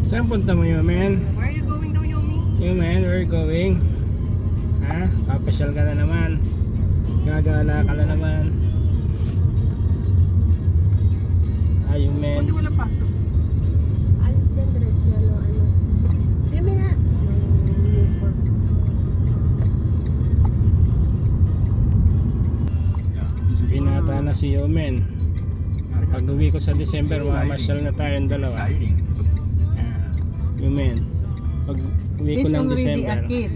Saan punta mo, Yumen? Where are you going daw, Yomi? Yumen, where are you going? Ha? Papasyal ka na naman. Gagala ka na naman. Yumen. Hindi wala pasok. Alis yan, diretso ano. Yumi nga. Binata na si Yumen. Pag uwi ko sa December, mamasyal na tayong dalawa. Yumen, pag uwi ko He's ng already a December. kid.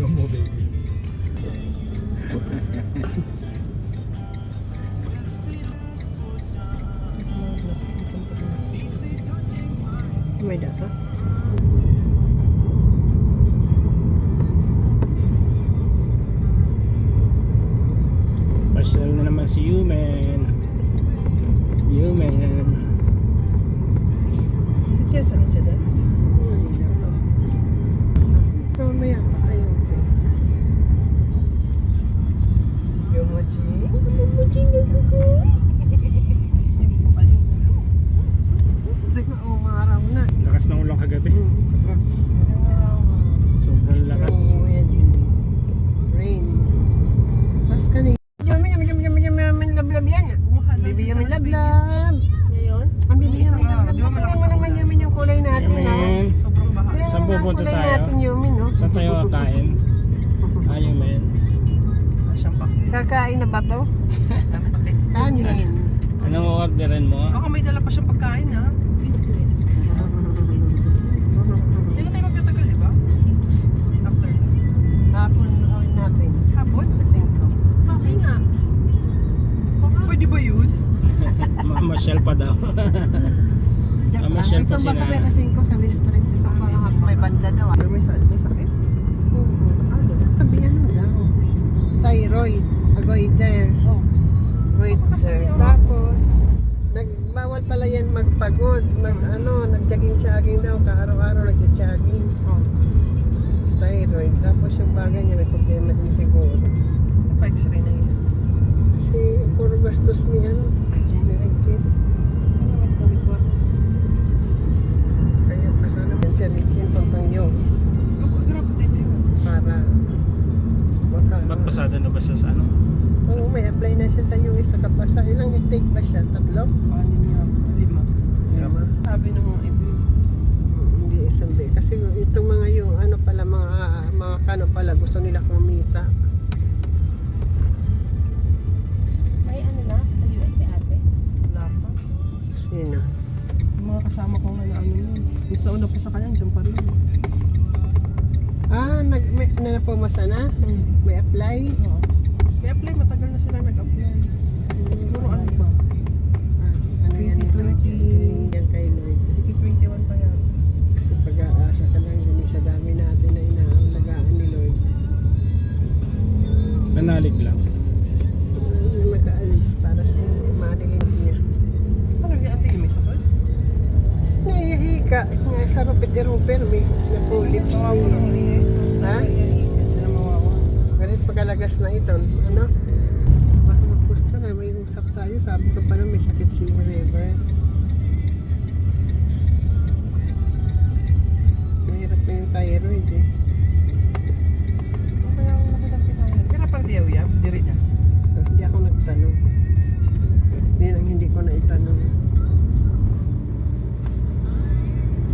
No more baby. May data. Pasyal na naman si Yumen. Yumen. Si Chess, ano siya dahil? Mamaya pa kayo. Yumujing. Yumujing yung kukoy. Yung bukal yung ulo. Teka, umaraw na. Lakas ng ulang kagabi. Sobrang lakas. Rain. Tapos kanina. Yamin lablab yan. Bibi yamin lablab. Ngayon? Ang bibi yamin lablab. Tingnan mo naman yamin yung kulay natin. Yumen. Sobrang baha. Saan pupunta kulay tayo? natin yamin, no? Saan tayo kakain? Yumen. Siyang pakit. Kakain na ba to? Kanin. Anong orderin mo? Baka may dala pa siyang pagkain, ha? Biscuit. Hindi na tayo magtatagal, di ba? After that. Hapon natin. Hapon? Lasing ko. Okay nga. Pwede ba yun? Mamasyal pa daw. Mamasyal pa Isang sila. baka may lasing ko sa restaurant. Isang baka may banda daw. May sakit? Oo. Ano? Sabi ano daw? Thyroid. Goiter. Oh. Goiter. Tapos, nagbawal pala yan magpagod. Nag-jogging daw. Araw-araw nag-jogging. Oh. Thyroid. Tapos yung bagay niya may problema din siguro. Pa-x-ray na yan. Kasi puro gastos niya. Regine. Kaya pa sana yan si Regine pampang yun. Para Magpasada na ba sa ano? Oo, may apply na siya sa US. Nakapasa. Ilang take ba siya? 3? 5. Sabi nung hindi isang kasi itong mga yung ano pala mga kano pala gusto nila kumita. May ano na sa US si ate? Wala pa. Sino? Yung mga kasama ko nga na ano yun. Mas nauna pa sa kanya, dyan pa rin. May napumasa na? May apply? Oo. May apply, matagal na sila nag-apply. Siguro ano pa? Ano yan ni Lloyd? Yan kay Lloyd. 21 pa yan. Kasi pag-aasa ka lang yun sa dami natin na inaalagaan ni Lloyd. Manalig lang. Magkaalis para sa manilin niya. Ano yung ate may sakit? Nahihika. Sa rupit-ruper may napulips niya. Ha? Ganit pagkalagas na ito. Ano? Baka magpusta na may usap tayo. Sabi ko pa na may sakit si River. Mahirap na yung thyroid eh. Kaya ako nakitang thyroid. Kaya parang diyaw yan? Diri niya? Hindi ako nagtanong. Yan ang hindi ko na itanong.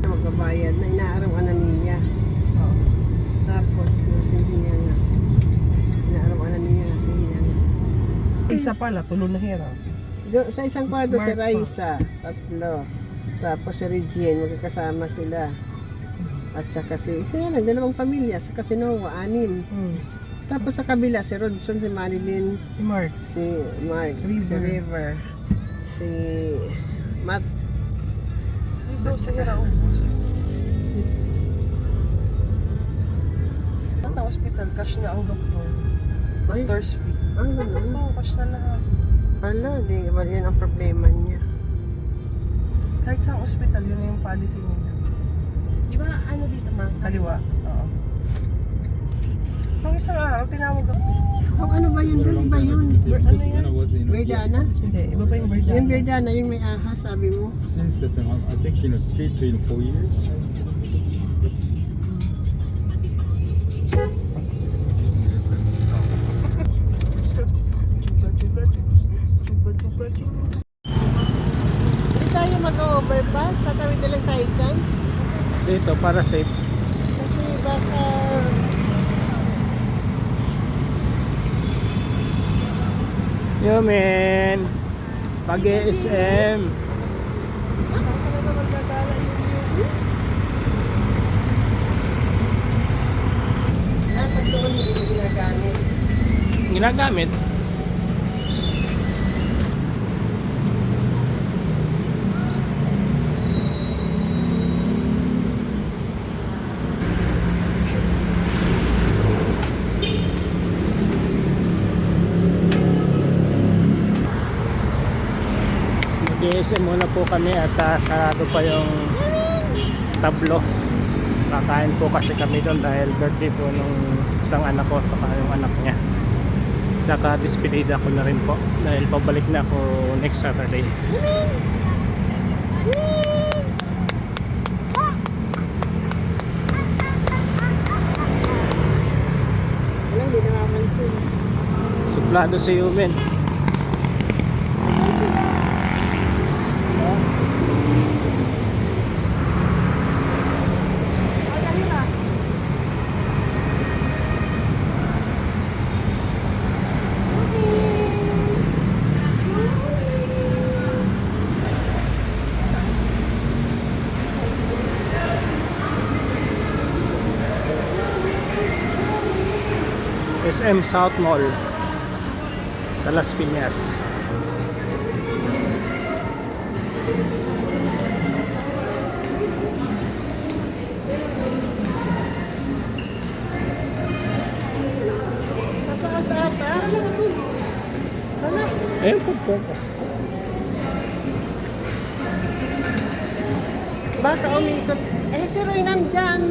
Magbabayad na inaaraw-anan niya. Tapos si niya nga. Inaaraw-anan niya si niya nga. Isa pala, tulong na hirap. Sa isang kwarto si Raisa, 3. Tapos si Regine, magkakasama sila. At saka siya lang, 2 pamilya. Saka si Noah, 6. Tapos sa kabila, si Rodson, si Marilyn, si Mark, si River, si Matt. Ito sa Iraubos. Ang hospital, cash na ang doktor. Doctor's fee. Ang gano'n? Oo, cash na lahat. Hala, di ba yun ang problema niya? Kahit sa hospital, yun yung policy nila. Di ba ano dito ma? Kaliwa? Oo. Nung isang araw, tinawag ako. Kung ano ba yun doon? Iba yun. Ano When yan? I was in Verdana? Hindi, iba pa yung Verdana. Yung Verdana, yung may ahas, sabi mo. since that time, I think 3 to 4 years. Hindi tayo mag-overpass. Tatawid na lang tayo dyan. Dito para safe. Kasi baka... Yo man. Pag-ESM. Baka na naman gagala yung UV. Pag doon hindi mo ginagamit. Ginagamit. Mag-ESM muna po kami at sarado pa yung tablo. Kakain po kasi kami doon dahil birthday po nung isang anak ko saka yung anak niya. Saka despedida ko na rin po dahil pabalik na ako next Saturday. Wala, hindi nakapansin. Suplado si Yumen. SM South Mall sa Las Piñas. Mataas ata. Wala. Ayun po po. Baka umikot. Eh, si Roy nandyan.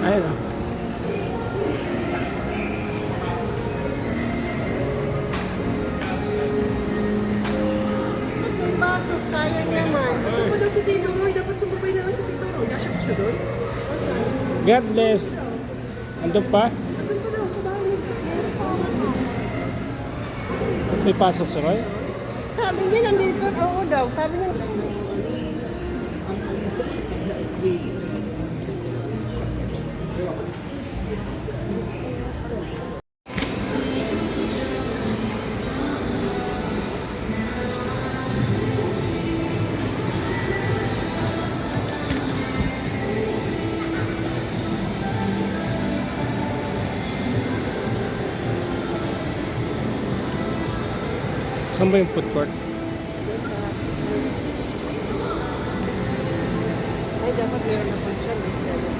Ayun. Yung baso, sayang naman. Ito pa daw si Tito Roy, dapat sumabay na lang si Tito Roy. Nasya pa siya doon? God bless. Ando pa? Nandun pa daw, sa bahay niya. May pasok si Roy? Sabi niya nandito. Oo daw. Sabi niya. Saan ba yung food court? Ay, dapat meron ako dyan. Hindi siya alam.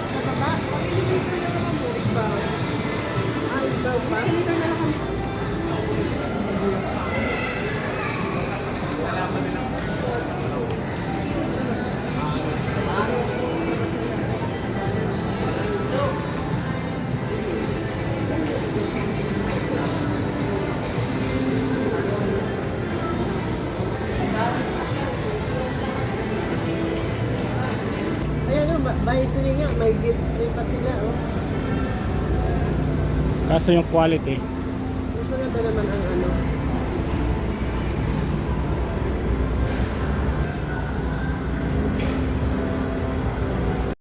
Sa baba, Pag-elevator na lang ang mo, iba. ay, ikaw pa. Elevator na lang ang Ayan o, by 3 nga. May gift free pa sila. Oh. Kaso yung quality. Mas maganda naman ang